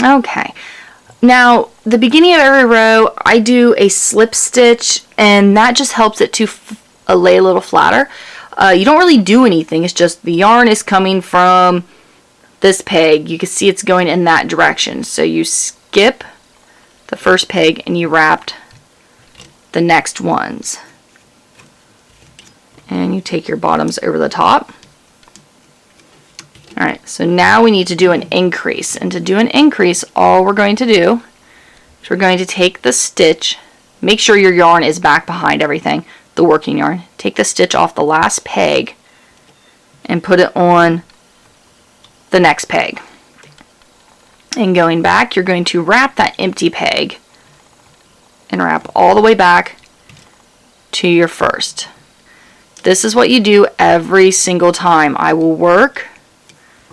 Okay. Now, the beginning of every row, I do a slip stitch, and that just helps it to lay a little flatter. You don't really do anything. It's just the yarn is coming from this peg. You can see it's going in that direction. So you skip the first peg and you wrapped the next ones. And you take your bottoms over the top. Alright, so now we need to do an increase. And to do an increase, all we're going to do is we're going to take the stitch, make sure your yarn is back behind everything, the working yarn. Take the stitch off the last peg and put it on the next peg. And going back, you're going to wrap that empty peg and wrap all the way back to your first. This is what you do every single time. I will work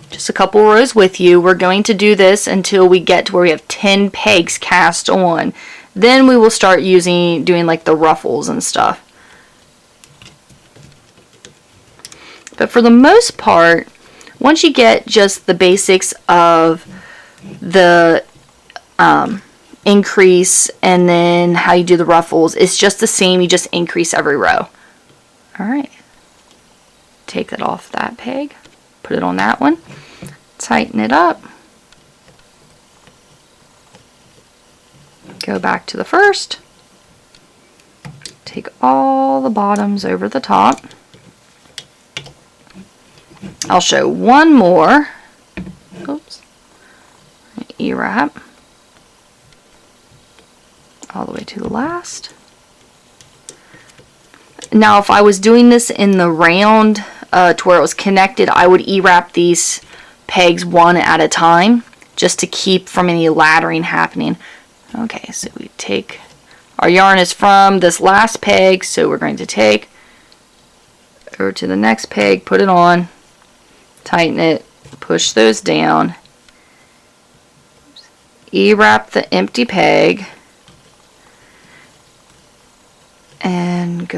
just a couple rows with you. We're going to do this until we get to where we have 10 pegs cast on. Then we will start doing like the ruffles and stuff. But for the most part, once you get just the basics of the increase and then how you do the ruffles, it's just the same. You just increase every row. Alright. Take that off that peg. Put it on that one. Tighten it up. Go back to the first. Take all the bottoms over the top. I'll show one more. Oops. E-wrap. All the way to the last. Now if I was doing this in the round to where it was connected, I would E-wrap these pegs one at a time just to keep from any laddering happening. Okay, so we take, our yarn is from this last peg, so we're going to take over to the next peg, put it on, tighten it, push those down, E-wrap the empty peg, and go